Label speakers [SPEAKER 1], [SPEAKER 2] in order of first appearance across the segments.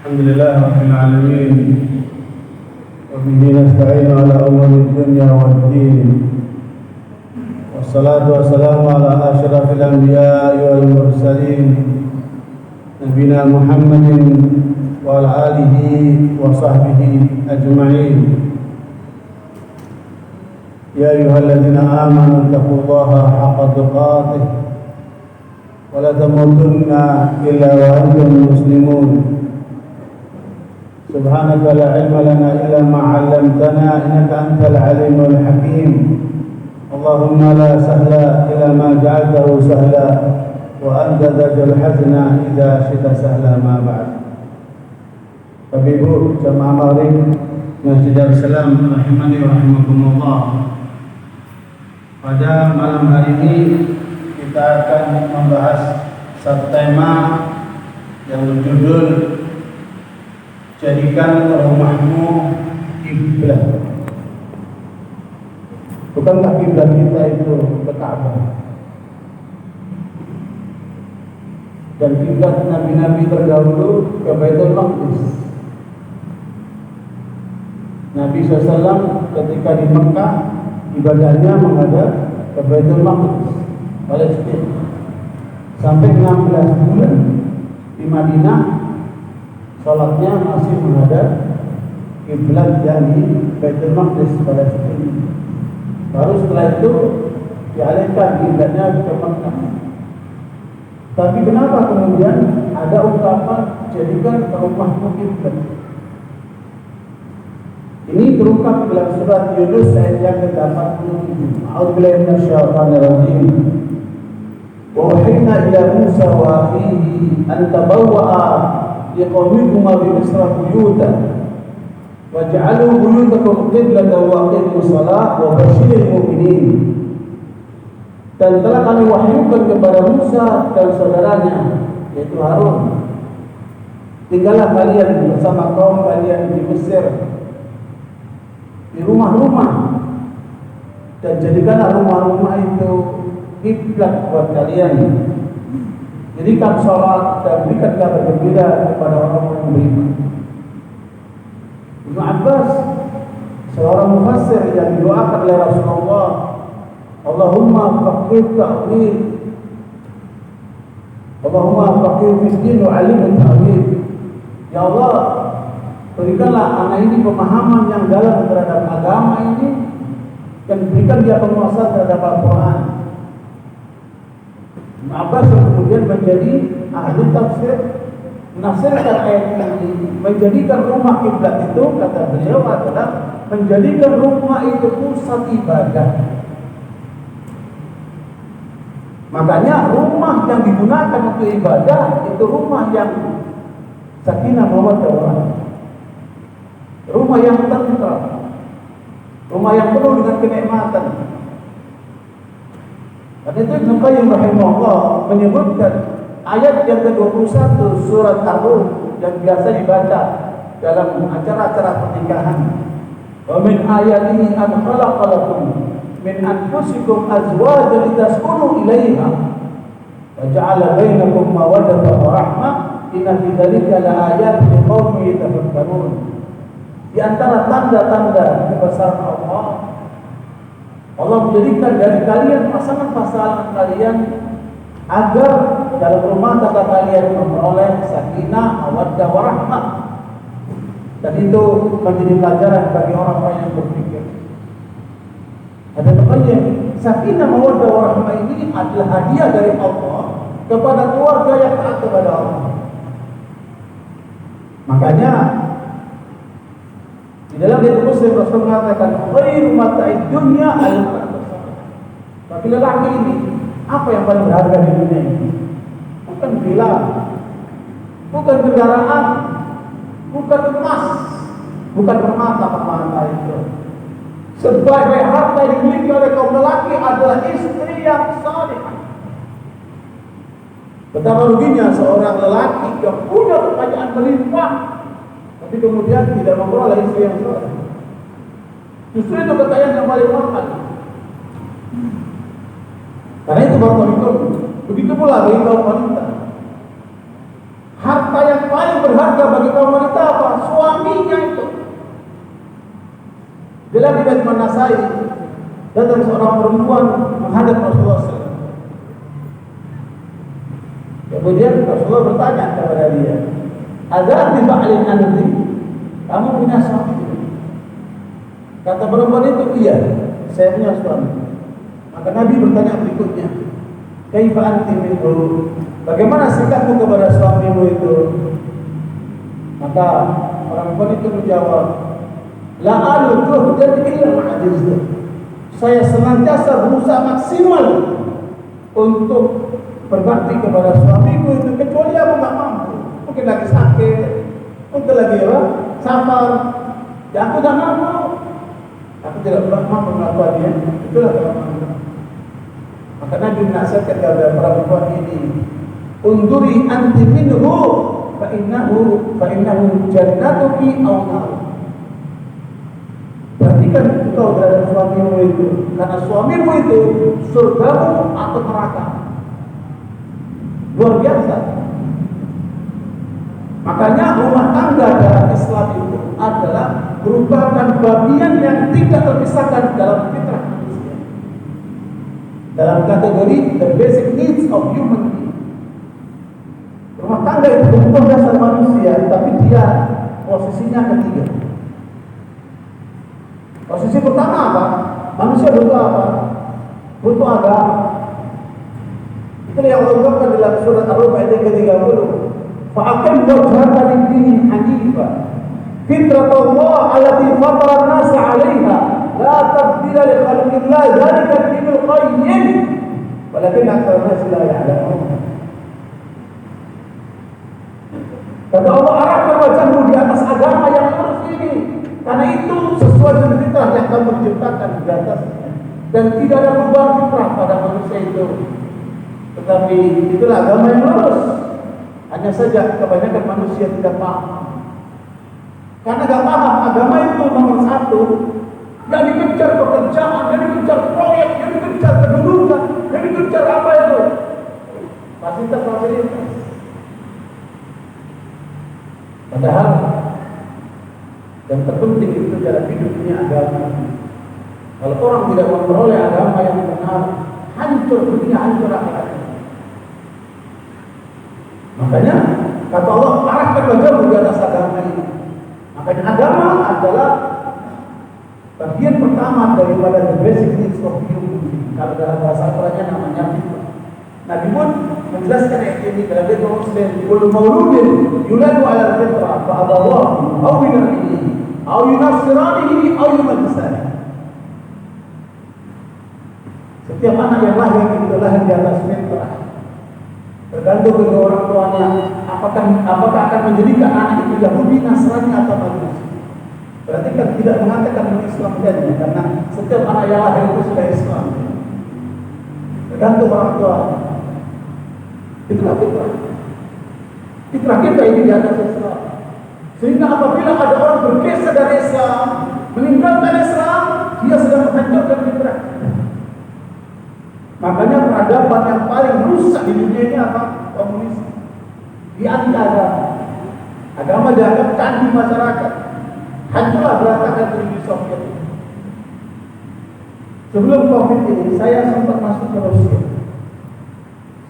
[SPEAKER 1] الحمد لله رب العالمين وبه نستعين على أمور الدنيا والدين والصلاة والسلام على أشرف الأنبياء والمرسلين نبينا محمد وعلى آله وصحبه أجمعين. يا أيها الذين آمنوا اتقوا الله حق تقاته ولا تموتن إلا وأنتم مسلمون. سبحانك لا علم لنا إلا ما علمتنا إنك أنت العليم الحكيم. اللهم لا سهل إلا ما جعلته سهلا وأنت تجعل الحزن إذا شئت سهلا. ما بعد. Bapak Ibu jamaah maghrib Masjid Darussalam rahimani wa rahimakumullah. Pada malam hari ini kita akan membahas satu tema yang berjudul jadikan rumahmu kiblat. Bukankah kiblat kita itu ke Ka'bah? Dan kiblat nabi-nabi terdahulu ke Baitul Maqdis. Nabi SAW ketika di Mekah ibadahnya menghadap ke Baitul Maqdis, Palestina. Sampai 16 bulan di Madinah salatnya masih menghadap kiblat dari Baitul Maqdis, Palestina. Baru setelah itu dialihkan kiblatnya ke Mekah. Tapi kenapa kemudian ada ungkapan jadikan rumahmu kiblat? Ini terungkap dalam surat Yunus ayat yang ke-87. A'udzubillahi minasyaitonir rajim. Wa wahayna ila Musa wa akhihi an tabawwa'a liqaumikuma bi Misra buyutan waj'alu buyutakum qiblatan wa aqimus shalah wa basyiril mu'minin. Dan telah kami wahyukan kepada Musa dan saudaranya yaitu Harun, tinggallah kalian bersama kaum kalian di Mesir di rumah-rumah dan jadikanlah rumah-rumah itu kiblat buat kalian. Jadikan sholat dan berikan kabar gembira kepada orang-orang yang beriman. Ibnu Abbas, seorang mufassir yang didoakan oleh Rasulullah, Allahumma faqih ta'wil, Allahumma faqih fiddin wa alim ta'wil. Ya Allah, berikanlah anak ini pemahaman yang dalam terhadap agama ini dan berikan dia penguasaan terhadap Al-Quran. Ibnu Abbas kemudian menjadi ahli tafsir, menafsirkan ayat ini, menjadikan rumah kiblat itu, kata beliau, adalah menjadikan rumah itu pusat ibadah. Makanya rumah yang digunakan untuk ibadah itu rumah yang sakinah mawaddah warahmah, rumah yang tentram, rumah yang penuh dengan kenikmatan. Dan itu Ibnu Qayyim rahimahullah menyebutkan ayat yang ke-21 surat Ar-Rum yang biasa dibaca dalam acara-acara pernikahan. Wa min ayatihi an khalaqa lakum min anfusikum azwajan litaskunu ilaiha wa ja'ala bainakum mawaddatan wa rahmah inna fi dzalika laayatin liqaumin yatafakkarun. Di antara tanda-tanda kebesaran Allah menjadikan dari kalian pasangan-pasangan kalian agar dalam rumah tangga kalian memperoleh sakinah, mawaddah, warahmah. Dan itu menjadi pelajaran bagi orang-orang yang berpikir. Ada namanya sakinah, mawaddah, warahmah ini adalah hadiah dari Allah kepada keluarga yang taat kepada Allah. Makanya di dalam hadis Muslim Rasul mengatakan khairu mata'id dunya al-mar'atu. Bagi lelaki ini apa yang paling berharga di dunia ini? Bukan villa, bukan kendaraan, bukan emas, bukan permata itu. Sebagai harta yang dimiliki oleh kaum lelaki adalah istri yang salihah. Betapa ruginya seorang lelaki yang punya kekayaan melimpah tapi kemudian tidak memperoleh istri yang soleh. Justru itu kekayaan yang paling mahal. Karena itu begitu pula bagi kaum wanita. Harta yang paling berharga berharga bagi kaum wanita apa? Suaminya itu. Bila di Bait Manasai datang seorang perempuan menghadap Rasulullah SAW. Kemudian Rasulullah bertanya kepada dia, "Ada anti ba'lin anti? Kamu punya suami?" Kata perempuan itu, "Iya, saya punya suami." Maka Nabi bertanya berikutnya, "Kaifa anti minhu?" Bagaimana sikapmu kepada suamimu itu? Maka perempuan itu menjawab, "La alu juhdan illa ma'ajiztu." Saya senantiasa berusaha maksimal untuk berbakti kepada suamiku itu, kecuali aku nggak mampu. Mungkin lagi sakit, mungkin lagi safar, ya aku nggak mampu. Aku tidak mampu melakukannya. Itulah kelemahan. Maka Nabi menasihatkan kepada perempuan ini, "Unduri anti minhu, fa innahu jannatuki aw nar." Perhatikan engkau terhadap suamimu itu, karena suamimu itu surgamu atau neraka. Luar biasa. Makanya rumah tangga dalam Islam itu adalah merupakan bagian yang tidak terpisahkan dalam fitrah manusia. Dalam kategori the basic needs of human being. Rumah tangga itu kebutuhan dasar manusia, tapi dia posisinya ketiga. Posisi pertama apa? Manusia butuh apa? Butuh agama. Itulah yang Allah katakan dalam surat Ar-Rum ayat ke-30. Fa'aqim wajhaka lid-din hanifa fitratullah allati fatara an-nas 'alaiha la tabdila li khalqillah dzalika ad-dinul qayyim walakin aktsarun nas la ya'lamun. Kata Allah, arahkan wajahmu di atas agama yang lurus ini, karena itu sesuai dengan fitrah yang kamu ciptakan di atasnya, dan tidak ada perubahan fitrah pada manusia itu. Tetapi itulah agama yang lurus. Hanya saja kebanyakan manusia tidak paham. Karena tidak paham agama itu nomor satu. Yang dikejar pekerjaan, yang dikejar proyek, yang dikejar kedudukan, yang dikejar apa itu? Fasilitas. Padahal yang terpenting itu dalam hidup ini agama. Kalau orang tidak memperoleh agama yang benar, hancur dunia, hancur akhirat. Makanya kata Allah, arahkan wajahmu di atas agama ini. Makanya agama adalah bagian pertama daripada the basic needs of human being. Kalau dalam bahasa Arabnya namanya fitrah. Nabi pun menjelaskan ayat ini dalam hadis Muslim, "Kullu mauludin yuladu 'ala al-fitrah fa abawahu aw yunasiranihi aw yunasiranihi aw yumajjisanihi." Setiap anak yang lahir itu lahir di atas fitrah. Tergantung dari orang tuanya, apakah akan menjadikan anak itu Yahudi, Nasrani atau Majusi. Berarti kan tidak mengatakan mengislamkannya, karena setiap anak yang lahir itu sudah Islam. Tergantung orang tuanya. Itulah fitrah. Fitrah kita ini di atas Islam. Sehingga apabila ada orang bergeser dari Islam, meninggalkan Islam, dia sedang menghancurkan fitrah. Makanya peradaban yang paling rusak di dunia ini apa? Komunis. Di anti agama. Agama dianggap candi masyarakat. Hancurlah berantakan Uni Soviet. Sebelum Covid ini, saya sempat masuk ke Rusia.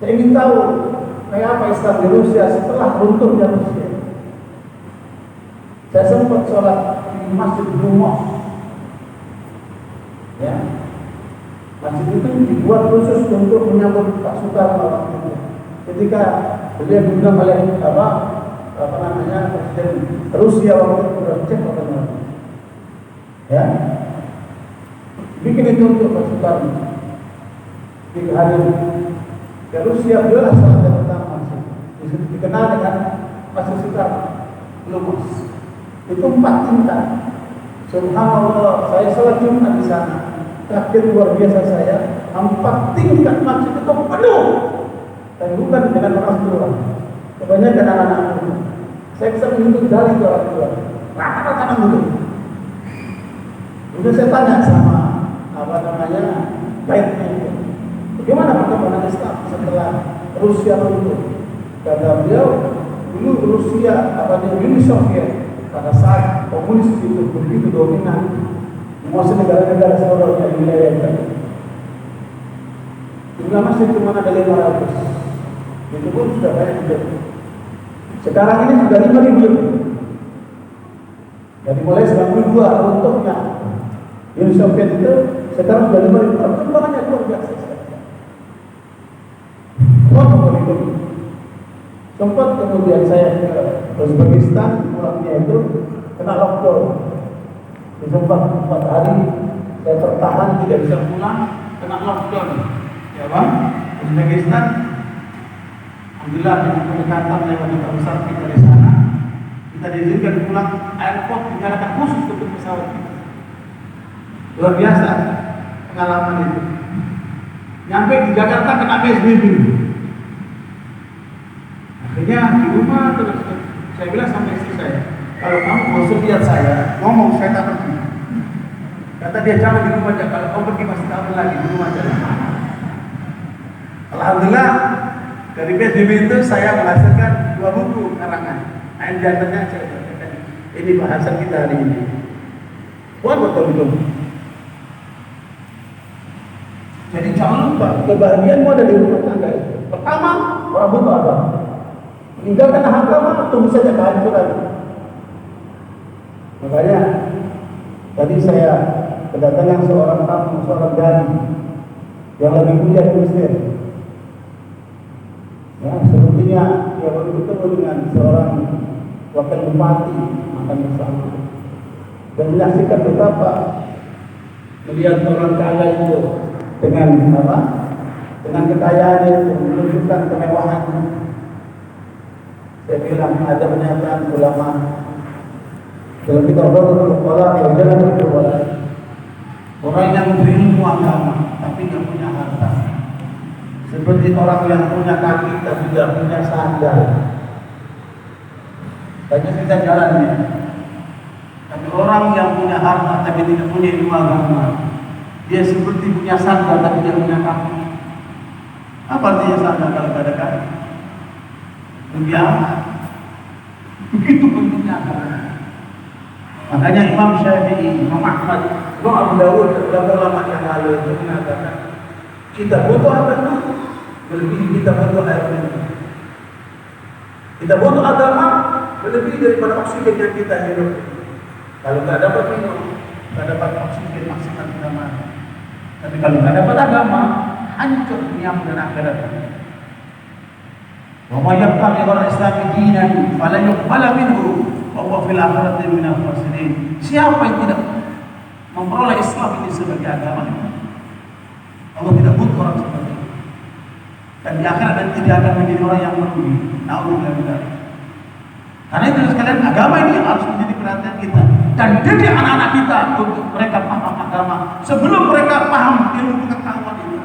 [SPEAKER 1] Saya ingin tahu kayak apa Islam di Rusia setelah runtuhnya Rusia. Saya sempat sholat di Masjid Dumos. Ya. Masjid itu dibuat khusus untuk menyambut Pak Soekarno ketika beliau diundang oleh Presiden Rusia waktu itu cek ya, bikin itu untuk Pak Soekarno dihadir ke Rusia. Beliau lah salah satu pertama dikenal dengan Masjid Soekarno Lumos. Itu 4 tingkat. Subhanallah, saya sholat Jumat di sana. Terakhir luar biasa saya, 4 tingkat masjid itu penuh. Dan bukan dengan orang tua, kebanyakan anak-anak muda. Saya bisa menuntut dari orang tua, rata-rata anak muda. Kemudian saya tanya sama guide-nya itu, bagaimana perkembangan Islam setelah Rusia runtuh? Kata beliau, dulu Rusia, Uni Soviet, pada saat komunis itu begitu dominan, menguasai negara-negara seluruhnya di wilayah itu. Jumlah masjid cuma ada 500, itu pun sudah banyak juga. Sekarang ini sudah 5.000 lebih. Jadi mulai 92 runtuhnya Uni Soviet itu, sekarang sudah 5.000. Perkembangannya luar biasa sekali. Sempat kemudian saya ke Uzbekistan, pulangnya itu kena lockdown. Di sempat 4 hari saya tertahan, tidak bisa pulang, kena lockdown. Ya bang, Uzbekistan, alhamdulillah dengan pendekatan lewat duta besar kita di sana, kita diizinkan pulang. Airport dinyalakan khusus untuk pesawat kita. Luar biasa pengalaman itu. Nyampe di Jakarta kena PSBB. Akhirnya di rumah terus saya bilang sama istri saya, kalau kamu bosan lihat saya ngomong, saya tak pergi. Kata dia, jangan di rumah aja, kalau kamu pergi pasti tak lagi di rumah aja. Alhamdulillah dari PSBB itu saya menghasilkan 2 buku karangan. Nah, di antaranya saya katakan, ini bahasan kita hari ini. Buat betul-betul. Jadi jangan lupa, kebahagiaanmu ada di rumah tangga itu. Pertama, orang butuh apa? Meninggalkan agama, tunggu saja kehancuran. Makanya tadi saya kedatangan seorang tamu, seorang dai yang lagi kuliah di Mesir. Ya, sepertinya dia baru bertemu dengan seorang wakil bupati makan bersama dan menyaksikan betapa melihat orang kaya itu dengan apa? Dengan kekayaan itu menunjukkan kemewahan. Saya bilang ada pernyataan ulama dalam kitab Raudatul Uqala yang jalan berwala, orang yang berilmu agama tapi tidak punya harta seperti orang yang punya kaki tapi tidak punya sandal. Banyak kita jalannya. Tapi orang yang punya harta tapi tidak punya ilmu agama, dia seperti punya sandal tapi tidak punya kaki. Apa artinya sandal kalau tidak ada kaki? Dunia. Begitu pentingnya agama. Makanya Imam Syafi'i, Imam Ahmad, Imam Abu Dawud dan ulama yang lalu itu mengatakan kita butuh agama melebihi kita butuh air minum. Kita butuh agama melebihi daripada oksigen yang kita hirup. Kalau tidak dapat minum, tidak dapat oksigen maksimal kita mati. Tapi kalau tidak dapat agama, hancur dunia dan akhirat. Wa may yabtaghi ghayra al-islami dinan falan yuqbala minhu wa huwa fil akhirati minal khasirin. Siapa yang tidak memperoleh Islam ini sebagai agama, Allah tidak butuh orang seperti itu. Dan di akhirat nanti dia akan menjadi orang yang merugi. Na'udzubillah. Karena itu sekalian, agama ini harus menjadi perhatian kita dan didik anak-anak kita untuk mereka paham agama sebelum mereka paham ilmu pengetahuan itu.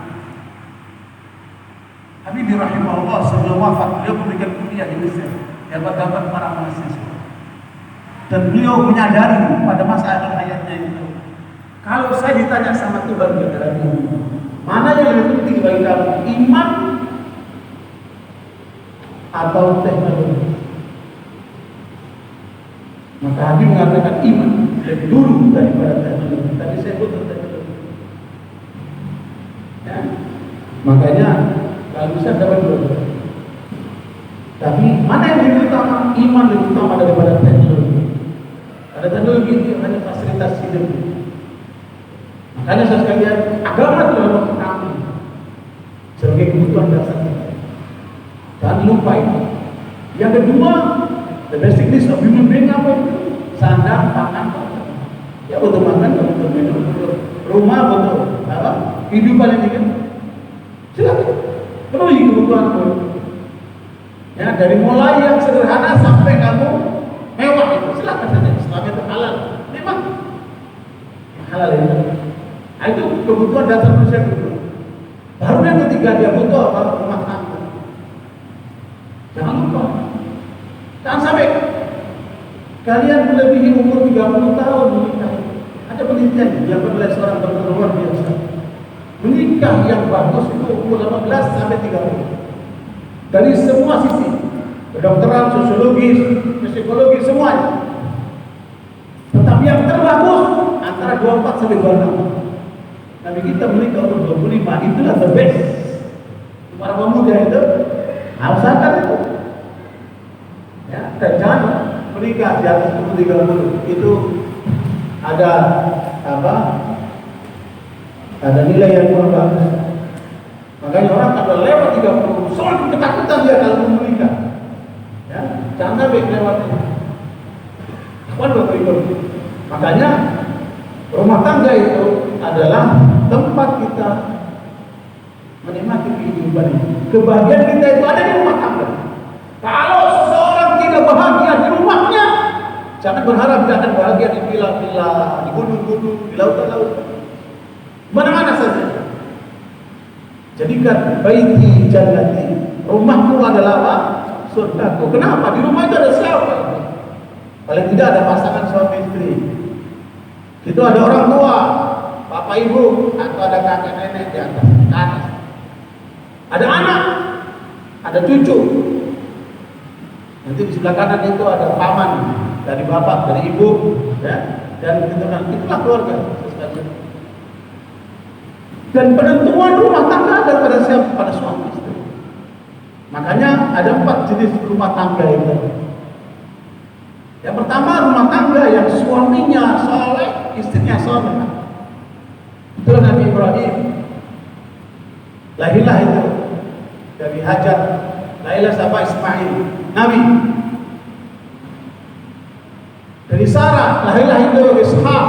[SPEAKER 1] Habibie rahimahullah sebelum wafat beliau memberikan kuliah di Mesir, dapat para mahasiswa. Dan beliau menyadari pada masa akhir hayatnya itu, kalau saya ditanya sama Tuhan kepada mana yang lebih penting bagi kamu, iman atau teknologi? Maka Habib mengatakan iman lebih dulu daripada teknologi. Tadi saya butuh teknologi. Ya. Makanya kalau bisa dapat dulu. Tapi mana yang lebih utama? Iman lebih utama daripada teknologi. Karena teknologi itu hanya fasilitas hidup. Makanya saya sekalian, agama itu adalah kami sebagai kebutuhan dasar kita. Jangan lupa itu. Yang kedua, the basic needs of human being apa itu? Sandang, pangan, ya butuh makan, butuh minum, butuh rumah, butuh apa? Hidupan ini kan. Silakan. Penuhi kebutuhanmu. Ya, dari mulai yang sederhana sampai kamu mewah itu silakan saja. Islam itu halal. Memang halal itu. Nah, itu kebutuhan dasar manusia itu. Baru yang ketiga dia butuh apa? Rumah tangga. Jangan lupa. Jangan sampai kalian melebihi umur 30 tahun menikah. Ada penelitian yang oleh seorang dokter luar biasa. Menikah yang bagus itu umur 18 sampai 30. Dari semua sisi, kedokteran, sosiologis, psikologi, semuanya. Tetapi yang terbagus antara 24 sampai 26. Nabi kita menikah umur 25, itulah the best. Para pemuda itu harus sadar itu. Ya, dan jangan menikah di atas umur 30. Itu ada apa? Ada nilai yang kurang bagus. Makanya orang kalau lewat 30, soal ketakutan dia kalau menikah. Ya, jangan sampai lewat itu. Makanya rumah tangga itu adalah tempat kita menikmati kehidupan ini. Kebahagiaan kita itu ada di rumah tangga. Kalau seseorang tidak bahagia di rumahnya, jangan berharap dia akan bahagia di villa-villa, di gunung-gunung, di lautan-lautan, mana-mana saja. Jadikan baiti jannati, rumahku adalah apa? Surgaku. Kenapa? Di rumah itu ada siapa? Paling tidak ada pasangan suami istri. Itu ada orang tua, bapak ibu, atau ada kakek nenek di atas. Ada anak, ada cucu. Nanti di sebelah kanan itu ada paman dari bapak, dari ibu, ya, dan keturunan. Itulah keluarga. Dan penentuan rumah tangga ada pada siapa? Pada suami istri. Makanya ada 4 jenis rumah tangga itu. Yang pertama, rumah tangga yang suaminya soleh, istrinya soleh. Itu Nabi Ibrahim. Lahirlah itu dari Hajar, lahirlah sampai Ismail, Nabi. Dari Sarah, lahirlah itu Ishak.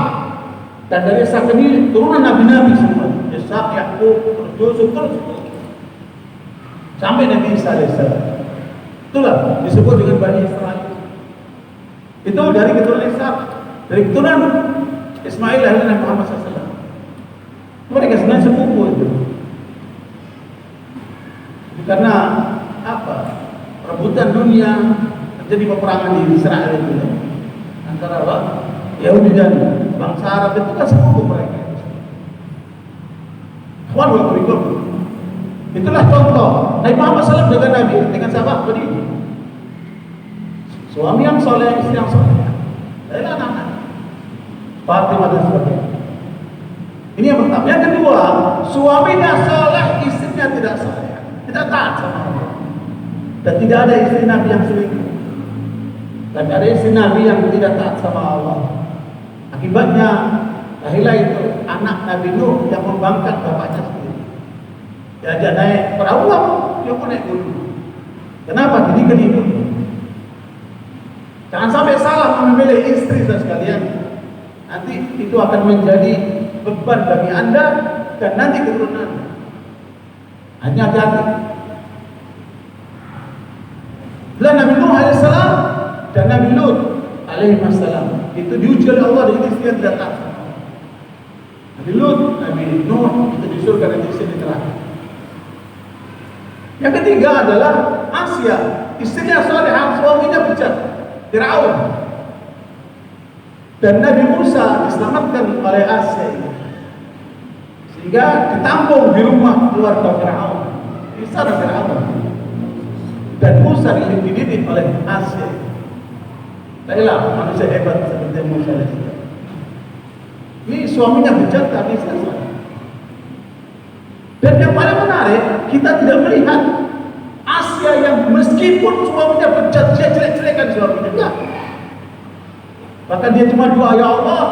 [SPEAKER 1] Dan dari Ishak ini turunan nabi-nabi semua. Ishak, Yakub, Yusuf, terus sampai Nabi Isa alaihissalam. Itulah disebut dengan Bani Israel. Itu dari keturunan Ishak, dari keturunan Ismail lahir Nabi Muhammad SAW. Mereka sebenarnya sepupu itu. Karena apa? Rebutan dunia, terjadi peperangan di Israel itu antara apa? Yahudi dan bangsa Arab itu kan sepupu mereka. Itulah contoh Nabi Muhammad SAW dengan Nabi, dengan sahabat berdiri. Suami yang soleh, istri yang soleh, dan anak-anak Fatimah dan sebagainya. Ini yang pertama. Yang kedua, suaminya soleh, istrinya tidak soleh, tidak taat sama Allah. Dan tidak ada istri Nabi yang selingkuh. Dan ada istri Nabi yang tidak taat sama Allah. Akibatnya lahirlah itu anak Nabi Nuh yang membangkang bapaknya sendiri. Dia naik perahu, dia pun naik gunung. Kenapa? Jadi hidup. Jangan sampai salah memilih istri dan sekalian. Nanti itu akan menjadi beban bagi Anda dan nanti keturunan. Hanya hati-hati. Bila Nabi Nuh alaihissalam dan Nabi Lut alaihissalam itu diuji oleh Allah dengan istri yang tidak taat. Nabi Lut, Nabi Nuh itu di surga dan istri di neraka. Yang ketiga adalah Asia, istrinya salehah, suaminya bejat. Fir'aun. Dan Nabi Musa diselamatkan oleh Asia sehingga ditampung di rumah keluarga Fir'aun. Di sana Fir'aun. Dan Musa dididik oleh Asia. Baiklah, manusia hebat seperti Musa. Ini suaminya bejat tapi selesai. Dan yang paling menarik, kita tidak melihat Asia yang meskipun suaminya bejat, dia jelek-jelekan suaminya. Ya. Bahkan dia cuma doa, ya Allah,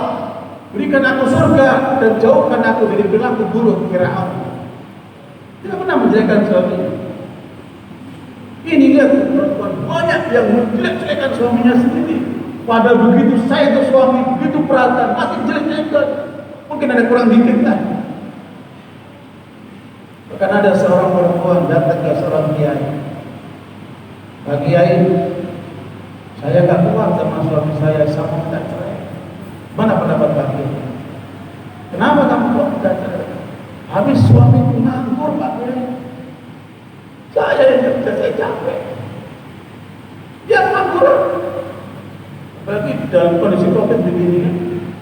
[SPEAKER 1] berikan aku surga dan jauhkan aku dari perilaku buruk Fir'aun. Tidak pernah menjelekkan suaminya. Ini lihat perempuan banyak yang menjelek-jelekan suaminya sendiri. Padahal begitu saya itu suami, begitu perhatian, masih jelek-jelekan. Mungkin ada kurang dikit lah. Bahkan ada seorang perempuan datang ke seorang kiai. Pak Kiai, saya gak kuat sama suami saya minta cerai. Mana pendapat Pak Kiai? Kenapa kamu kok minta cerai? Habis suamiku nganggur Pak Kiai. Saya yang kerja, saya capek. Dia nganggur. Apalagi dalam kondisi COVID begini,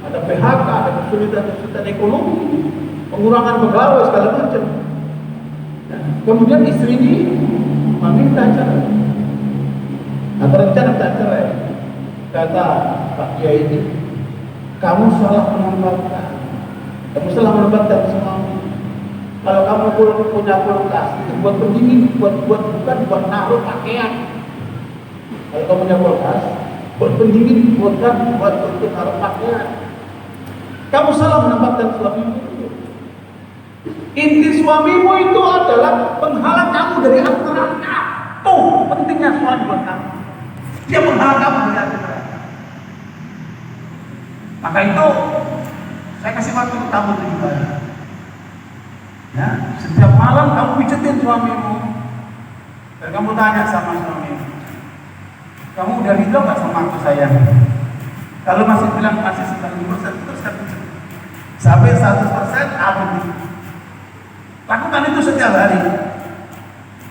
[SPEAKER 1] ada PHK, ada kesulitan ekonomi, pengurangan pegawai segala macam. Nah, kemudian istri ini meminta cerai. atau rencana tak cerai. Kata Pak Kiai ini, kamu salah menempatkan. Kamu salah menempatkan suami. Kalau kamu punya kulkas itu buat pendingin, bukan buat naruh pakaian. Kalau kamu punya kulkas, buat pendingin, bukan buat untuk naruh pakaian. Kamu salah menempatkan suamimu itu. Inti suamimu itu adalah penghalang kamu dari aturan. Tuh pentingnya suami buat kamu. Dia menghalang kamu dari aturan. Maka itu saya kasih waktu kamu 7 hari. Ya, setiap malam kamu pijetin suamimu. Dan kamu tanya sama suamimu, kamu udah ridho gak sama aku sayang? Kalau masih bilang masih 90%, teruskan pijet. Sampai 100% aku nih. Lakukan itu setiap hari.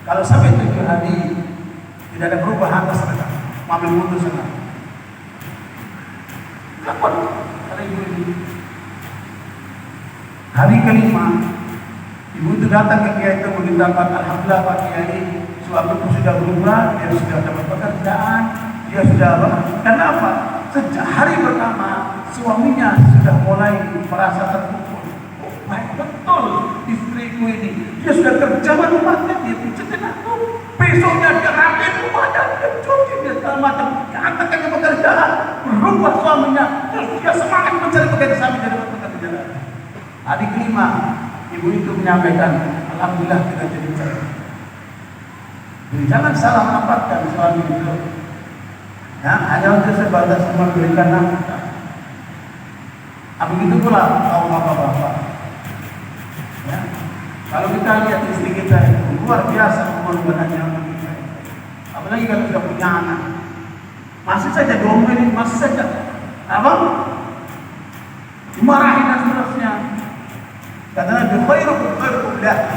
[SPEAKER 1] Kalau sampai 7 hari tidak ada perubahan, terserah. Ambil putus sana. Lakukan hari ini. Hari kelima, ibu itu datang ke Kiai itu mengingatkan, alhamdulillah Pak Kiai, suamiku sudah berubah, dia sudah dapat pekerjaan, dia sudah apa? Kenapa? Sejak hari pertama suaminya sudah mulai merasa terpukul. Oh, baik betul istriku ini. Dia sudah kerja rumahnya, dia pijetin aku. Besoknya dia rapiin rumahnya, dia cuci, dia segala macam. Dia antarkan ke pekerjaan, berubah suaminya. Terus dia semangat mencari pekerjaan dari pekerjaan. Hari kelima, ibu itu menyampaikan, alhamdulillah kita jadi cerai. Jadi jangan salah menempatkan suami itu. Ya, hanya untuk sebatas memberikan nafkah. Begitu pula kaum bapak-bapak. Ya, kalau kita lihat istri kita itu luar biasa pengorbanannya untuk kita. Apalagi kalau sudah punya anak, masih saja diomelin, masih saja apa? Dimarahin dan seterusnya. Kata Nabi, khairukum li ahli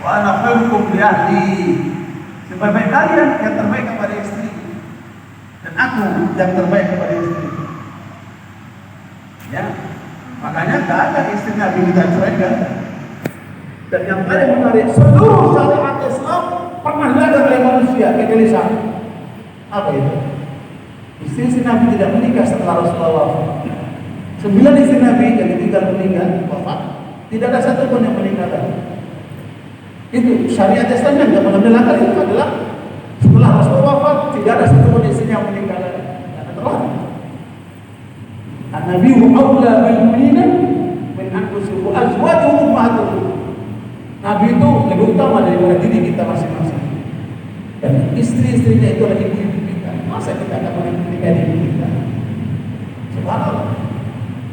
[SPEAKER 1] wa ana khairukum li ahli. Sebaik-baik kalian yang terbaik kepada istri, dan aku yang terbaik kepada istri. Ya, makanya gak ada istri Nabi kita ceraikan. Dan yang paling menarik, seluruh syariat Islam pernah dilakukan oleh manusia kegelisahan. Apa itu? Istri Nabi tidak menikah setelah Rasulullah wafat. 9 istri Nabi yang ditinggal meninggal wafat, tidak ada satu pun yang menikah lagi. Itu syariat Islam yang tidak mengenalkan itu adalah setelah Rasulullah wafat tidak ada satu pun istri yang menikah lagi. Karena terlalu An-Nabi aula bil mu'minina min anfusihim wa azwajuhum ummahatuhum. Nabi itu lebih utama daripada diri kita masing-masing. Dan istri-istrinya itu adalah ibu-ibu kita. Masa kita akan menikah ibu kita? Subhanallah.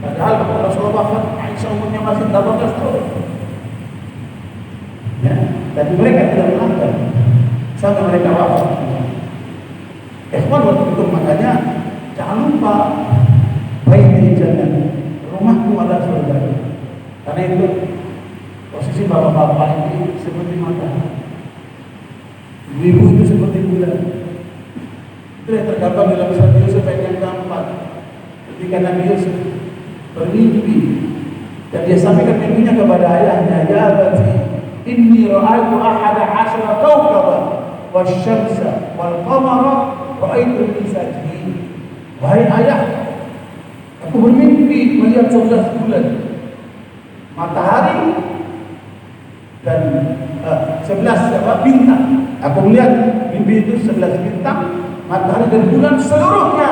[SPEAKER 1] Padahal kalau Rasulullah wafat, Aisyah umurnya masih 18 tahun. Ya, tapi mereka tidak melanggar sampai mereka wafat. Ikhwan waktu itu makanya jangan lupa baiti jannah, rumahku adalah surga. Karena itu posisi bapak-bapak ini seperti matahari, ibu itu seperti bulan. Itu yang tergambar dalam surat Yusuf ayat yang keempat. Ketika Nabi Yusuf bermimpi dan dia sampaikan mimpinya kepada ayahnya, ya abati inni ra'aitu ahada asyara kawkaban wasyamsa wal qamara ra'aitu li sajidin. Wahai ayah, aku bermimpi melihat 11 bulan, matahari dan 11 bintang. Aku melihat mimpi itu 11 bintang, matahari dan bulan seluruhnya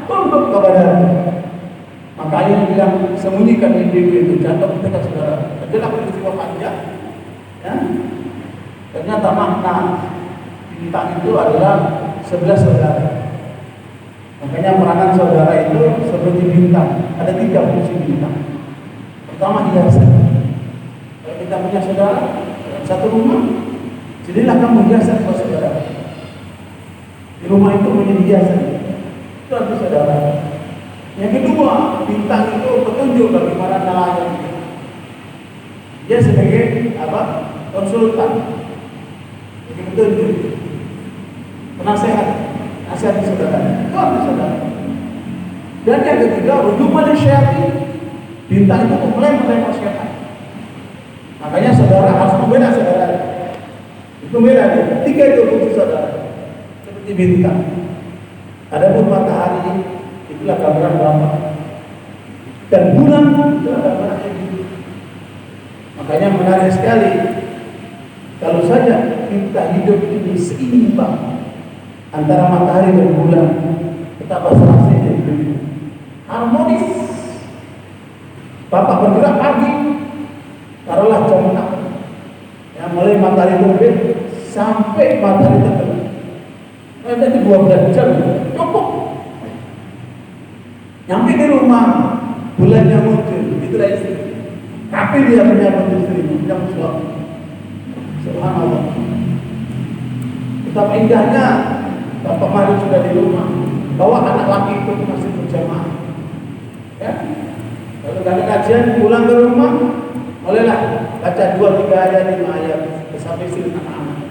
[SPEAKER 1] tunduk kepadaku. Maka ayah bilang, sembunyikan mimpi itu, jangan kita saudara. Adalah peristiwa panjang. Ya. Ternyata makna bintang itu adalah 11 saudara. Makanya peranan saudara itu seperti bintang. Ada 3 fungsi bintang. Pertama, hiasan. Kalau kita punya saudara dalam satu rumah, jadilah kamu hiasan buat saudara. Di rumah itu menjadi hiasan. Itu arti saudara. Yang kedua, bintang itu petunjuk bagaimana nelayan. Dia sebagai apa? Konsultan. Jadi petunjuk, penasehat, nasihat saudara. Itu arti saudara. Dan yang ketiga, rujuma syaitan. Bintang itu mulai masyarakat. Makanya saudara harus membela saudara. Itu beda dia. 3 itu fungsi saudara. Seperti bintang. Adapun matahari itulah gambaran Bapak, dan bulan itulah gambaran Ibu. Makanya menarik sekali kalau saja kita hidup ini seimbang antara matahari dan bulan, betapa serasinya hidup harmonis. Bapak bergerak pagi, taruhlah jam 6, yang mulai matahari terbit sampai matahari terbenam. Nanti 12 jam cukup. Nyampe di rumah, bulannya muncul, itulah istri. Tapi dia menyambut istri, menyambut suami. Subhanallah. Betapa indahnya Bapak Mari sudah di rumah, bawa anak laki itu masih berjamaah. Ya, kalau nggak ada kajian, pulang ke rumah, mulailah baca 2-3 ayat, 5 ayat sampai istri anak-anak.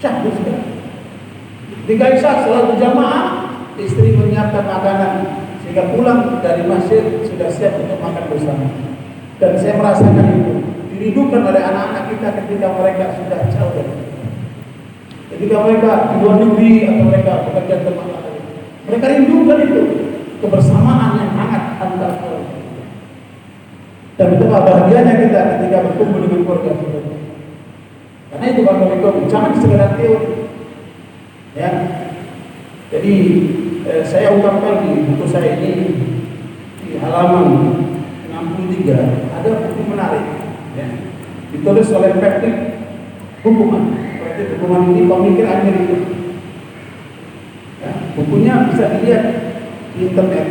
[SPEAKER 1] Syahdu sudah. Jika Isya selalu jamaah, istri menyiapkan makanan sehingga pulang dari masjid sudah siap untuk makan bersama. Dan saya merasakan itu dirindukan oleh anak-anak kita ketika mereka sudah jauh dari kita. Ketika mereka di luar negeri atau mereka bekerja di tempat lain, mereka rindukan itu kebersamaan yang hangat antara keluarga. Dan betapa bahagianya kita ketika berkumpul dengan keluarga kita. Karena itu Bapak-Ibu, jangan sekedar teori. Ya, jadi saya ungkapkan di buku saya ini di halaman 63 ada buku menarik, ya, ditulis oleh Patrick Hukuman. Patrick Hukuman ini pemikir Amerika. Ya, bukunya bisa dilihat di internet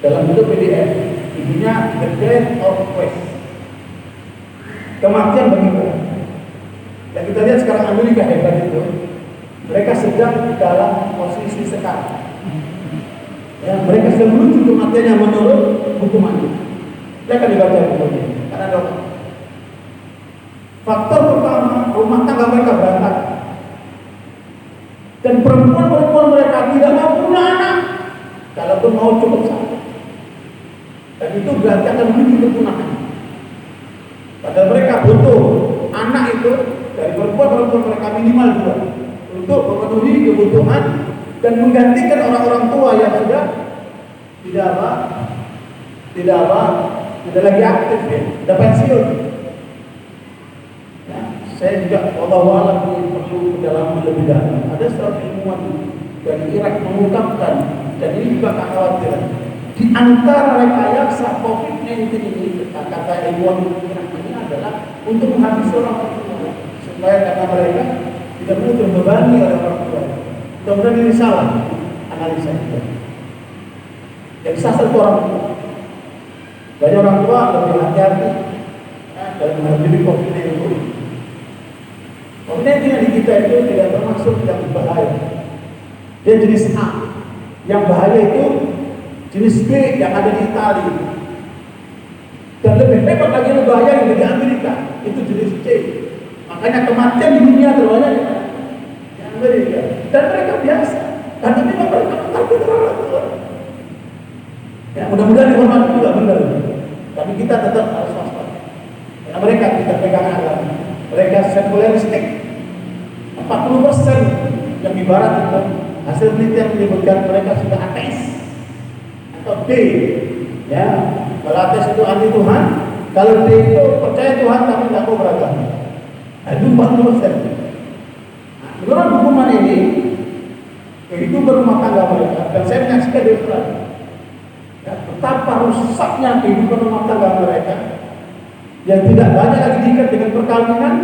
[SPEAKER 1] dalam bentuk PDF. Judulnya The Death of West, kematian bagi Barat. Dan kita lihat sekarang Amerika hebat itu. Mereka sedang dalam posisi sekarang. Ya, mereka sedang menuju kematiannya menurut hukumannya. Mereka dibaca bukunya. Karena ada faktor pertama, rumah tangga mereka berantakan. Dan perempuan-perempuan mereka tidak mau punya anak. Kalaupun mau cukup satu. Dan itu berarti akan menuju kepunahan. Padahal mereka butuh anak itu dari perempuan-perempuan mereka minimal 2. Untuk memenuhi kebutuhan dan menggantikan orang-orang tua yang sudah tidak lagi aktif, ya, sudah pensiun. Ya, saya juga wallahu a'lam perlu pendalaman lebih dalam. Ada seorang ilmuwan dari Irak mengungkapkan, dan ini juga kekhawatiran di antara rekayasa COVID-19 ini, kata ilmuwan Irak ini adalah untuk menghabisi orang tua supaya karena mereka tidak perlu terbebani oleh orang tua. Mudah-mudahan ini salah analisa kita. Yang sasar itu orang tua. Banyak orang tua lebih hati-hati dalam menghadapi COVID-19. COVID-19 yang di kita itu tidak termasuk yang berbahaya. Dia jenis A. Yang bahaya itu jenis B yang ada di Italia. Dan lebih hebat lagi yang bahaya yang di Amerika, itu jenis C. Makanya kematian di dunia terbanyak di Amerika. Dan mereka biasa. Karena memang mereka takut orang tua. Ya, mudah-mudahan dihormati juga benar. Tapi kita tetap harus waspada. Karena mereka tidak pegang agama. Mereka sekuleristik. 40% yang di barat itu hasil penelitian menyebutkan mereka sudah ateis atau D. Ya, kalau ateis itu anti Tuhan, kalau D itu percaya Tuhan tapi tidak mau beragama. Itu 40%. Menurut hukuman ini, kehidupan rumah tangga mereka, dan saya menyaksikan di Australia, ya, betapa rusaknya kehidupan rumah tangga mereka, yang tidak banyak lagi diikat dengan perkawinan.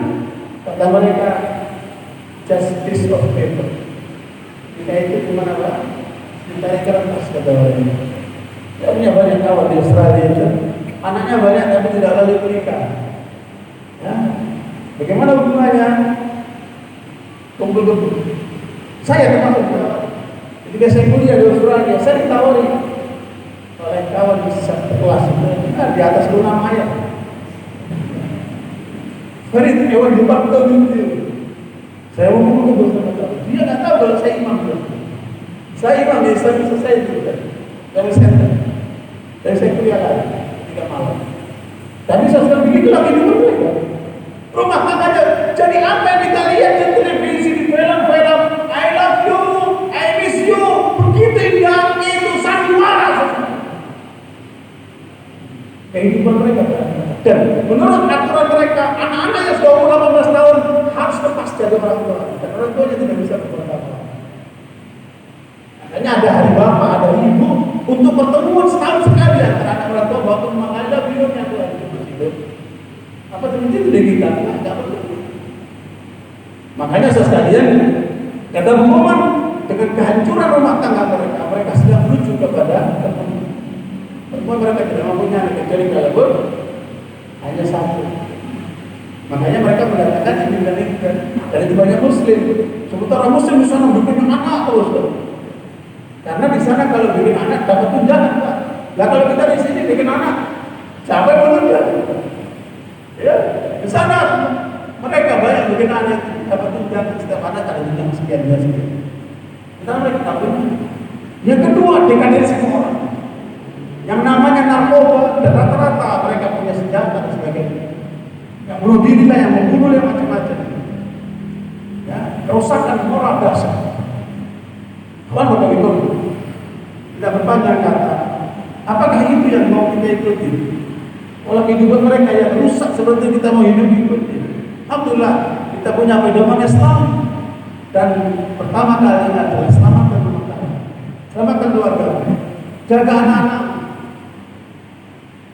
[SPEAKER 1] Kata mereka, just piece of paper. Kita itu cuma apa? Kita kertas, kata mereka. Dia punya banyak kawan di Australia itu, anaknya banyak tapi tidak lalu menikah. Ya. Bagaimana hubungannya? Kumpul-kumpul. Saya termasuk. Ketika saya kuliah di Australia, saya ditawari oleh kawan di satu kelas itu, di atas 6 ayat. Farid, hewan jumpa betul gitu. Saya ngomong betul. Dia nggak tahu kalau saya imam. Saya imam di Islamic Society dari center. Dari saya kuliah lagi 3 malam. Tapi saya sudah begitu lagi dulu mereka. Rumah tangganya jadi apa yang kita lihat di televisi, di film, I love you, I miss you. kehidupan mereka. Dan menurut aturan mereka, anak-anak yang sudah umur 18 tahun harus lepas dari orang tua, dan orang tuanya tidak bisa berbuat apa-apa. Makanya ada hari bapak, ada ibu untuk pertemuan setahun sekali antara anak orang tua, bapak mengajar hidupnya Tuhan hidup. Apa terjadi dari kita? Tidak betul. Makanya sekalian, kata Muhammad, dengan kehancuran rumah tangga mereka, mereka sedang menuju kepada pertemuan mereka tidak mempunyai anak kecuali kalau hanya satu. Makanya mereka mengatakan ini menikah. Dan itu banyak Muslim. Sementara Muslim di sana bikin anak terus. Karena di sana kalau bikin anak dapat tunjangan. Lah kalau kita di sini bikin anak, siapa yang menunda? Ya, di sana mereka banyak bikin anak dapat tunjangan, setiap anak ada tunjangan sekian. Kita mereka tahu. Yang kedua, dekadensi orang. Yang namanya narkoba, dan rata-rata mereka punya senjata dan sebagainya. Yang bunuh diri lah, yang membunuh, yang macam-macam. Ya, kerusakan moral dasar. Kawan bapak itu tidak berpanjang kata. Apakah itu yang mau kita ikuti? Kalau kehidupan mereka yang rusak seperti kita mau hidup ikuti. Alhamdulillah kita punya pedoman Islam, dan pertama kali adalah selamatkan rumah tangga, selamatkan keluarga, jaga anak-anak.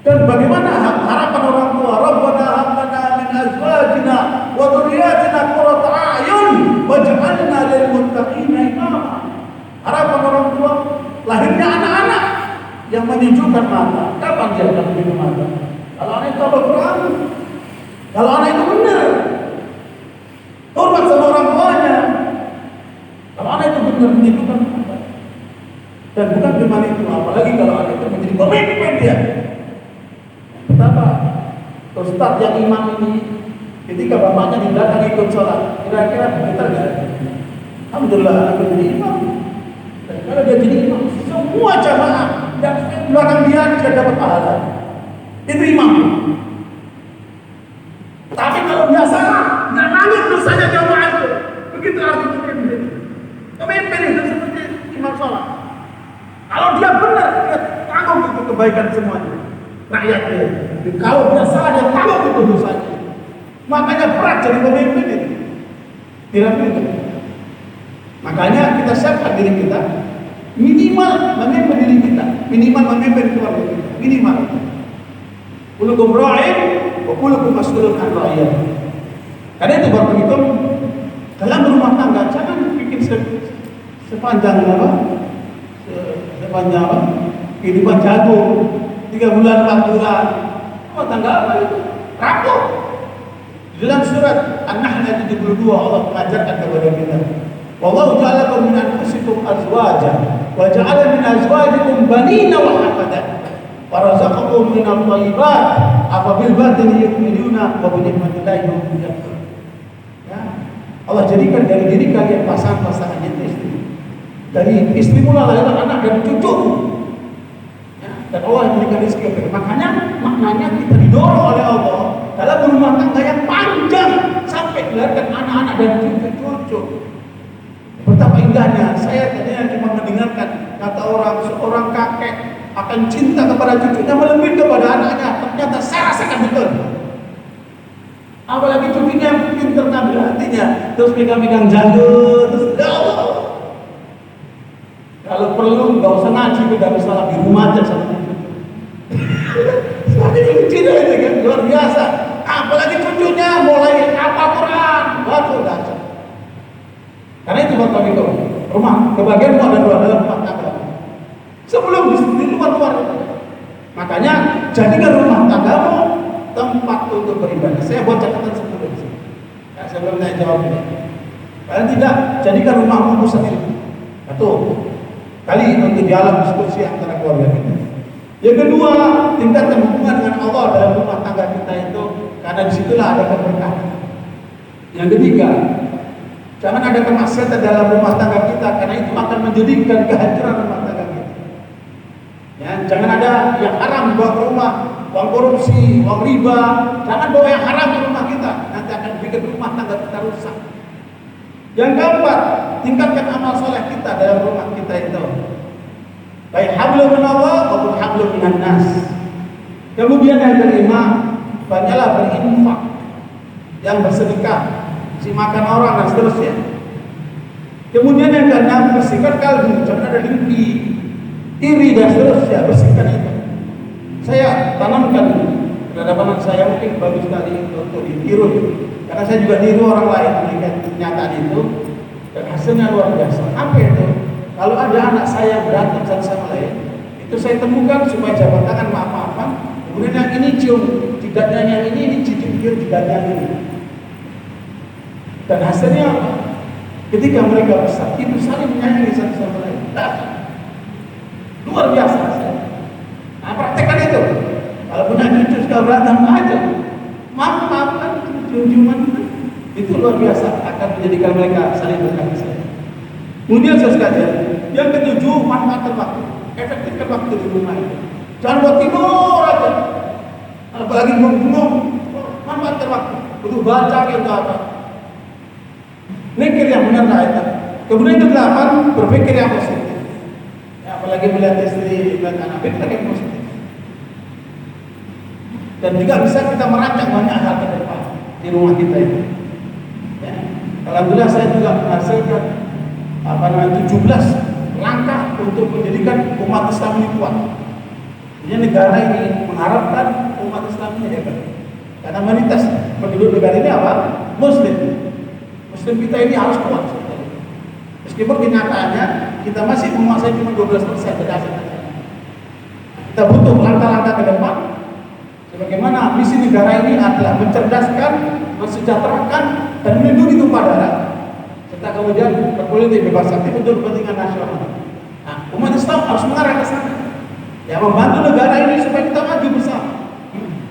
[SPEAKER 1] Dan bagaimana harapan orang tua? Rabbana hab lana min azwajina wa dhurriyyatina qurrata a'yun waj'alna lil muttaqina imama. Harapan orang tua lahirnya anak-anak yang menyejukkan mata. Kapan dia akan menyejukkan mata? Kalau anak itu Al-Quran, kalau anak itu benar, hormat sama orang tuanya. Kalau anak itu benar menyejukkan mata. Dan bukan cuma itu, apalagi kalau anak itu menjadi pemimpin dia. Betapa Ustaz yang imam ini ketika bapaknya di belakang ikut sholat, kira-kira begitu enggak? Alhamdulillah aku jadi imam. Dan kalau dia jadi imam, semua jamaah yang di belakang dia dapat pahala. Itu imam. Tapi kalau biasa, nggak nangis dosanya jamaah itu. Begitu arti pemimpin. Pemimpin itu seperti imam sholat. Kalau dia benar, dia tanggung itu kebaikan semuanya. Rakyatnya. Kalau dia salah, dia tanggung itu dosanya. Makanya berat jadi pemimpin itu. Tidak begitu. Makanya kita siapkan diri kita, minimal memimpin diri kita, minimal memimpin keluarga kita, minimal. Kullukum ra'in wa kullukum mas'ulun 'an ra'iyah. Karena itu bapak itu dalam rumah tangga jangan bikin sepanjang kehidupan jatuh 3 bulan 4 bulan. Rumah tangga apa itu? Rapuh. Di dalam surat An-Nahl ayat 72 Allah mengajarkan kepada kita, wallahu ja'alakum min anfusikum azwajan wa ja'ala min azwajikum banina wa hafadan wa razaqakum min at-thayyibat afa bil batini yu'minuna wa bi ni'matillahi hum yakfurun. Ya, Allah jadikan dari diri kalian pasangan-pasangan yang istri. Dari istri mula lahirlah anak dan cucu. Ya, dan Allah yang memberikan rezeki. Maknanya kita didorong oleh Allah dalam rumah tangga yang panjang sampai dilahirkan anak-anak dan cucu-cucu. Betapa indahnya. Saya tadinya cuma mendengarkan kata seorang kakek akan cinta kepada cucunya melebihi kepada anaknya. Ternyata saya rasakan betul. Apalagi cucunya yang pintar ngambil hatinya, terus megang-megang janggut, terus kalau perlu nggak usah ngaji, nggak bisa di rumah aja sama cucu. Semakin lucunya itu kan luar biasa. Apalagi cucunya mulai apa Quran, baru baca. Karena itu bapak itu rumah kebagian ada dua dalam rumah tangga. Sebelum di luar-luar. Makanya jadikan rumah tanggamu tempat untuk beribadah. Saya buat catatan sebelum ini. Ya, sebelum saya jawab ini. Kalian tidak jadikan rumahmu pusat ilmu. Satu kali untuk dialog diskusi antara keluarga kita. Yang kedua, tingkatkan hubungan dengan Allah dalam rumah tangga kita itu, karena disitulah ada keberkahan. Yang ketiga, jangan ada kemaksiatan dalam rumah tangga kita, karena itu akan menjadikan kehancuran rumah tangga kita. Ya, jangan ada yang haram bawa ke rumah, uang korupsi, uang riba, jangan bawa yang haram ke rumah kita, nanti akan bikin rumah tangga kita rusak. Yang keempat, tingkatkan amal soleh kita dalam rumah kita itu. Baik hablum min Allah maupun hablum minan nas. Kemudian yang kelima, banyaklah berinfak, yang bersedekah, si makan orang dan seterusnya. Kemudian yang keenam, bersihkan kalbu, jangan ada dengki, iri dan seterusnya, bersihkan itu. Saya tanamkan terhadap anak saya, mungkin bagus sekali untuk ditiru, karena saya juga tiru orang lain melihat kenyataan itu dan hasilnya luar biasa. Apa itu? Kalau ada anak saya berantem satu sama lain, itu saya temukan supaya jabat tangan maaf-maafan, kemudian yang ini cium jidatnya yang ini cium jidatnya yang ini. Dan hasilnya apa? Ketika mereka besar, itu saling menyayangi satu sama lain. Luar biasa hasilnya. Nah, praktekkan itu. Kalau punya cucu suka berantem aja, maaf-maafkan, cium-ciuman itu luar biasa, akan menjadikan mereka saling berkasih sayang. Kemudian sekalian, yang ketujuh, manfaatkan waktu, efektifkan waktu di rumah itu. Jangan buat tidur aja, apalagi bengong, manfaatkan waktu, butuh baca gitu apa. Mikir yang benar lah itu. Kemudian yang ke-8, berpikir yang positif. Ya, apalagi melihat istri dan anak, pikir yang positif. Dan juga bisa kita merancang banyak hal ke depan di rumah kita itu. Ya. Alhamdulillah saya juga menghasilkan 17 langkah untuk menjadikan umat Islam ini kuat. Jadi negara ini mengharapkan umat Islam ini hebat. Karena mayoritas penduduk negara ini apa? Muslim. Muslim kita ini harus kuat. Meskipun kenyataannya kita masih menguasai cuma 12% berdasarkan. Kita butuh langkah-langkah ke depan. Bagaimana misi negara ini adalah mencerdaskan, mensejahterakan, dan melindungi tumpah darah, serta kemudian berpolitik bebas aktif untuk kepentingan nasional. Nah, umat Islam harus mengarah ke sana, ya, membantu negara ini supaya kita maju bersama.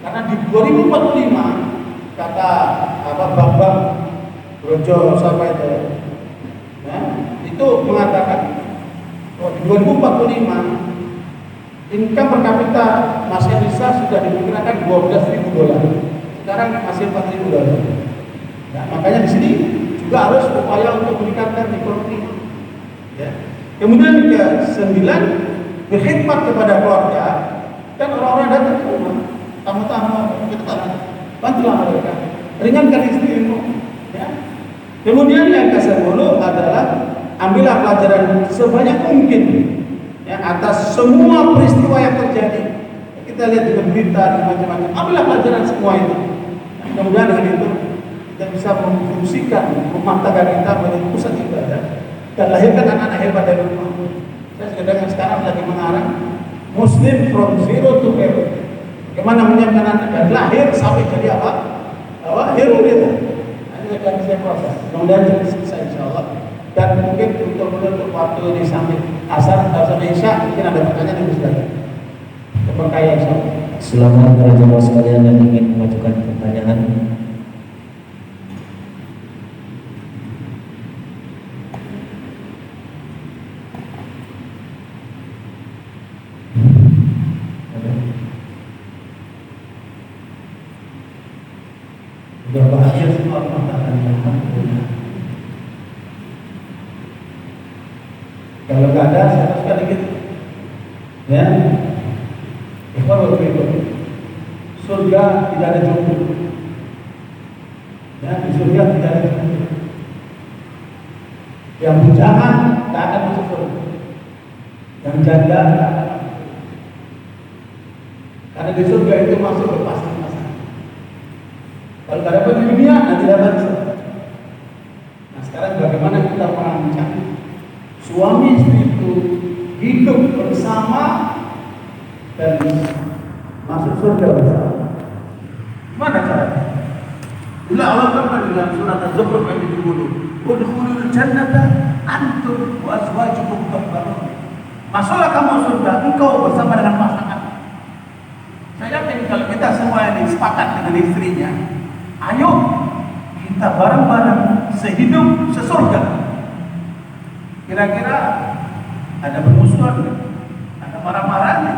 [SPEAKER 1] Karena di 2045 kata Bambang Brojo sampai itu mengatakan bahwa di 2045 income per kapita masih bisa sudah diperkirakan $12.000. Sekarang masih $4.000. Nah, makanya di sini juga harus upaya untuk meningkatkan ekonomi. Ya. Kemudian ke-9, berkhidmat kepada keluarga dan orang-orang datang ke rumah, tamu-tamu, kita bantulah mereka, ringankan istrimu. Ya. Kemudian yang ke-10 adalah ambillah pelajaran sebanyak mungkin. Ya, atas semua peristiwa yang terjadi. Kita lihat di berita dan macam-macam. Ambillah pelajaran semua itu. Mudah-mudahan dengan itu kita bisa memfungsikan rumah tangga kita menjadi pusat ibadah dan lahirkan anak-anak hebat dari rumah. Saya sedang sekarang lagi mengarang Muslim from zero to hero. Bagaimana menyiapkan anak dari lahir sampai jadi apa? Hero gitu. Ini akan saya proses. Mudah-mudahan selesai insyaallah. Dan mungkin untuk menutup waktu di samping asar atau sampai isya, mungkin ada pertanyaan yang bisa terperkaya insyaallah.
[SPEAKER 2] Silakan para jemaah sekalian yang ingin mengajukan pertanyaan.
[SPEAKER 1] Sudah bahagia semua pertanyaan. Alhamdulillah. Kalau nggak ada, saya teruskan dikit. Ya, ikhwan begitu. Surga tidak ada jomblo. Ya, di surga tidak ada jomblo. Yang bujangan tak akan masuk surga. Yang janda tak akan masuk. Karena di surga itu masuk berpasang-pasang. Kalau tidak dapat di dunia, nanti dapat di surga. Nah, sekarang bagaimana kita merancang suami istri itu hidup bersama dan masuk surga bersama? Mana caranya? Bila Allah berfirman dalam surat Az-Zukhruf ayat 70, "Udkhulul jannata antum wa azwajukum tuhbarun." Masuklah kamu surga engkau bersama dengan pasangan. Saya yakin kalau kita semua ini sepakat dengan istrinya, ayo kita bareng-bareng sehidup sesurga. Kira-kira ada permusuhan, ada marah-marahnya,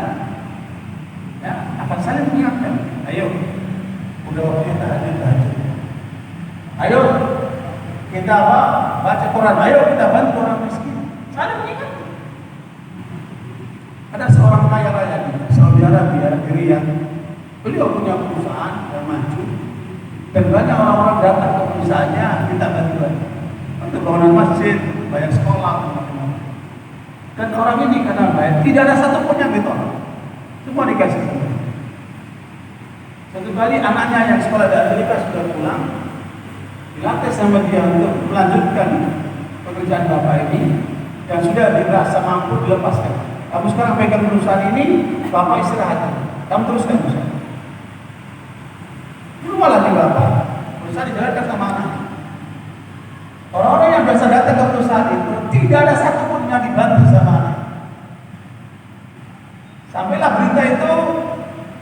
[SPEAKER 1] ya, akan saling mengingatkan. Ayo, udah waktunya tahajud. Ayo kita baca Quran. Ayo kita bantu orang miskin. Saling mengingatkan. Ada seorang kaya raya di Saudi Arabia, di Riyadh. Beliau punya perusahaan yang maju dan banyak orang-orang datang ke perusahaannya minta bantuan untuk bangunan masjid, banyak sekolah, macam-macam. Dan orang ini karena baik, tidak ada satupun yang ditolak, semua dikasih. Satu kali anaknya yang sekolah di Amerika sudah pulang, dilatih sama dia untuk melanjutkan pekerjaan bapak ini yang sudah dirasa mampu dilepaskan. Kamu sekarang pegang perusahaan ini, bapak istirahat, kamu teruskan perusahaan. Rumah lagi bapak, perusahaan dijalankan sama anak. Orang-orang yang biasa datang ke perusahaan itu tidak ada satupun yang dibantu sama anak. Sampailah berita itu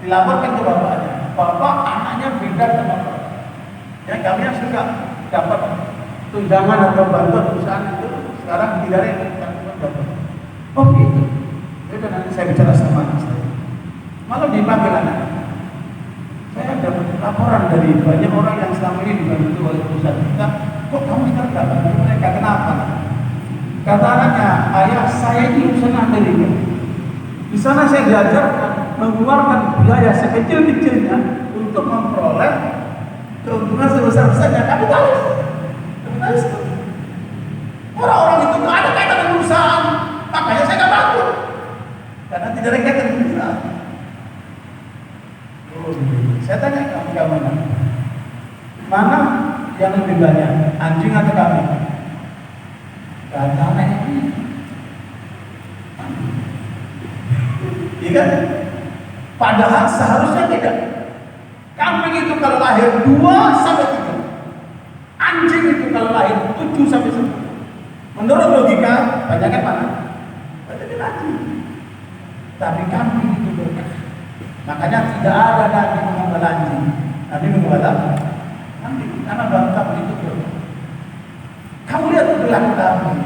[SPEAKER 1] dilaporkan ke bapaknya. Bapak anaknya beda sama bapak. Ya kami yang suka dapat tunjangan atau bantuan perusahaan itu sekarang tidak ada. Oh gitu. Itu nanti saya bicara sama anak saya. Malah dipanggil anak. Saya dapat laporan dari banyak orang yang selama ini dibantu oleh perusahaan kita. Kok kamu sekarang tidak bantu mereka? Kenapa? Kata anaknya, ayah saya ini urusan Amerika. Di sana saya diajarkan mengeluarkan biaya sekecil-kecilnya untuk memperoleh keuntungan sebesar-besarnya. Kapitalis. Orang-orang itu tidak ada kaitan dengan perusahaan, makanya saya tidak bantu karena tidak ada kaitan dengan perusahaan. Saya tanya kamu mana yang lebih banyak, anjing atau kambing? Kata anak ini, iya kan? Padahal seharusnya tidak. Kambing itu kalau lahir 2 sampai 3, anjing itu kalau lahir 7 sampai 10. Menurut logika, banyaknya mana? Banyaknya anjing. Tapi kambing itu berkah. Makanya tidak ada Nabi menggembala anjing. Nabi menggembala kambing karena bangsa itu berkah. Kamu lihat perilaku kambing.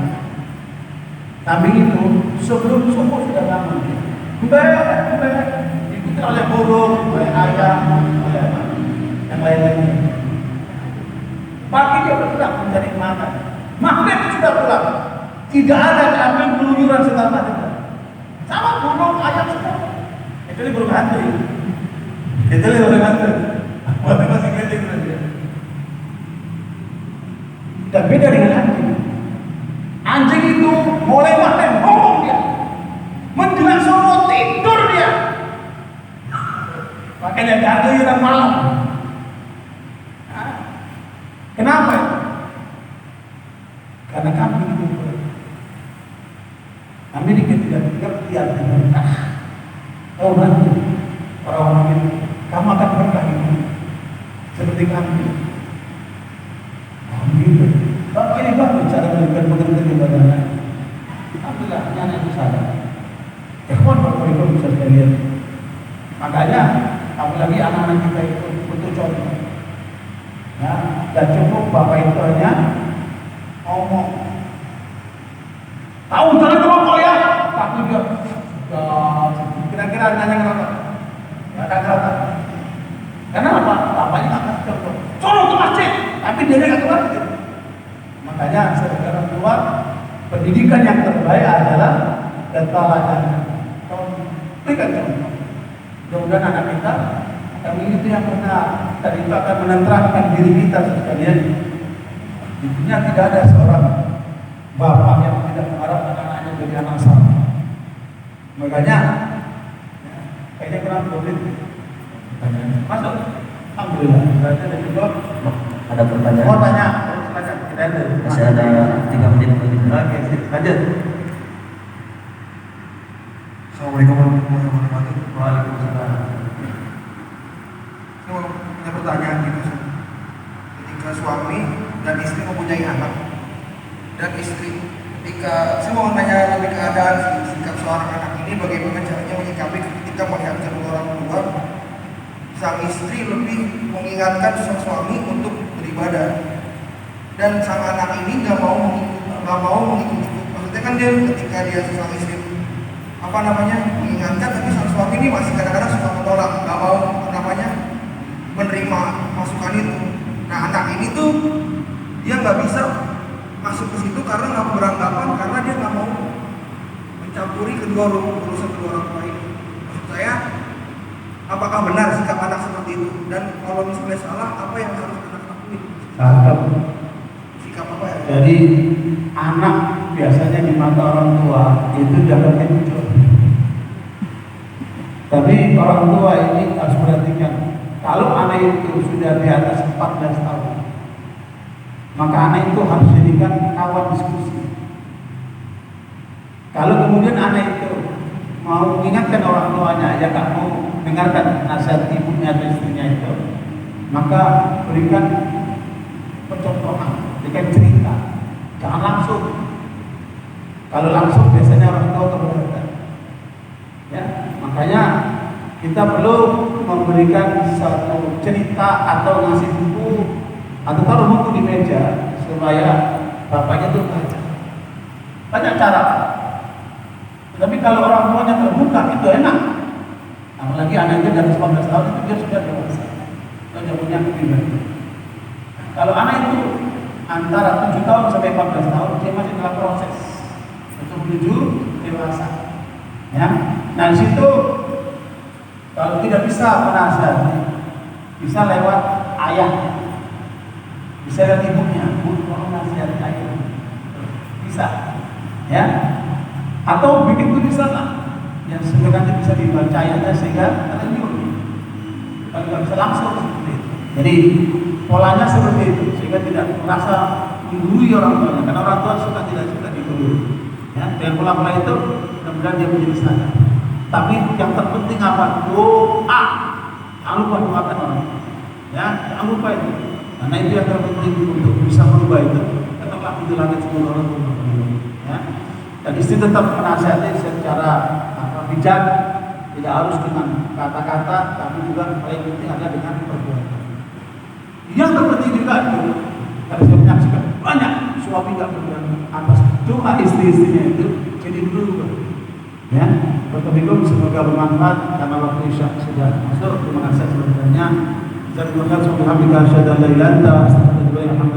[SPEAKER 1] Kambing itu sebelum subuh sudah bangun. Diikuti oleh burung, oleh ayam, oleh yang lain-lainnya. Pagi dia bergerak mencari makan. Maghrib sudah pulang. Tidak ada kambing keluyuran selama itu. Sama burung, ayam semua. Itu burung hantu. Itu burung hantu. Waktu masih kecil dia. Dan beda dengan anjing. Anjing itu mulai makan ngomong dia. Menjelang subuh tidur dia. Makanya gak ada yang malam. Kenapa? Karena kambing itu Amerika tidak mengerti arti berkah. Oh nanti orang-orang itu kamu akan berkah itu seperti kambing. Gitu. Kalau ini bagus cara memberikan pengertian kepada anak. Alhamdulillah, anak itu sadar. Ikhwan bapak bisa sekalian. Makanya, apalagi anak-anak kita itu butuh contoh. Ya, dan cukup bapak itu hanya ngomong. Tahu jangan ngerokok ya, tapi dia kira-kira nanya ngerokok. Ya kan ngerokok. Kenapa? Bapaknya nggak kasih contoh. Suruh ke masjid, tapi dia nggak ke masjid. Makanya saudara tua, pendidikan yang terbaik adalah teladan. Berikan contoh. Mudah-mudahan anak kita akan itu yang benar. Dan itu akan menenteramkan diri kita sekalian. Di dunia tidak ada seorang bapak yang tidak mengharapkan anaknya jadi anak saleh. Makanya, kayaknya kurang boleh. Masuk. Alhamdulillah. Berarti ada juga.
[SPEAKER 2] Ada pertanyaan?
[SPEAKER 1] Mau tanya? Kita ada.
[SPEAKER 2] Masih ada 3 menit lagi.
[SPEAKER 1] Oke, lanjut.
[SPEAKER 3] Assalamualaikum warahmatullahi wabarakatuh.
[SPEAKER 1] Waalaikumsalam.
[SPEAKER 3] Saya punya pertanyaan gitu. Ketika suami dan istri mempunyai anak dan istri, ketika saya mau nanya lebih keadaan sikap seorang anak ini, bagaimana caranya menyikapi ketika melihat kedua orang tua, sang istri lebih mengingatkan sang suami untuk beribadah dan sang anak ini nggak mau mengikuti. Maksudnya kan dia ketika dia sang istri mengingatkan, tapi sang suami ini masih kadang-kadang suka menolak, nggak mau menerima masukan itu. Nah anak ini tuh dia nggak bisa masuk ke situ karena nggak beranggapan, karena dia nggak mau mencampuri urusan kedua orang tua ini. Maksud saya, apakah benar sikap anak seperti itu. Dan kalau misalnya salah, apa yang harus anak lakuin?
[SPEAKER 1] Cakep.
[SPEAKER 3] Sikap apa ya?
[SPEAKER 1] Jadi anak biasanya di mata orang tua itu jangan kecil. Tapi orang tua ini harus perhatikan, kalau anak itu sudah di atas 14 tahun, maka anak itu harus jadikan kawan diskusi. Kalau kemudian anak itu mau mengingatkan orang tuanya, ya gak mau dengarkan nasihat ibunya atau istrinya itu, maka berikan percontohan, berikan cerita. Jangan langsung. Kalau langsung biasanya orang tua keberatan. Ya, makanya kita perlu memberikan satu cerita atau ngasih buku atau taruh buku di meja supaya bapaknya itu baca. Banyak cara. Tapi kalau orang tuanya terbuka itu enak. Apalagi anaknya dari 18 tahun itu dia sudah dewasa. Sudah punya kepribadian. Kalau anak itu antara 7 tahun sampai 14 tahun dia masih dalam proses untuk menuju dewasa. Ya. Nah, di situ kalau tidak bisa menasihati, bisa lewat ayahnya, bisa lewat ibunya, tolong nasihati ayah, bisa, ya. Atau bikin tulisan lah, yang sebenarnya bisa dibaca ayahnya sehingga terlanjur. Kalau nggak bisa langsung seperti itu. Jadi polanya seperti itu sehingga tidak merasa menggurui orang tuanya, karena orang tua tidak suka digurui. Ya, dengan pola-pola itu mudah-mudahan dia menjadi sadar. Tapi yang terpenting apa? Doa. Jangan lupa doakan orang. Ya, jangan lupa itu. Karena itu yang terpenting untuk bisa merubah itu. Tetaplah di langit semua orang berdoa. Ya. Dan istri tetap menasihati secara bijak, tidak harus dengan kata-kata, tapi juga paling penting adalah dengan perbuatan. Yang terpenting juga itu, kalau saya menyaksikan banyak suami nggak berani atas doa istri-istrinya itu jadi berubah. Ya, Bapak-Ibu semoga bermanfaat karena waktu Isya sudah masuk. Terima kasih sebenarnya. Saya berterima kasih kepada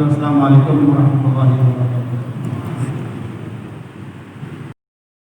[SPEAKER 1] Assalamualaikum warahmatullahi wabarakatuh.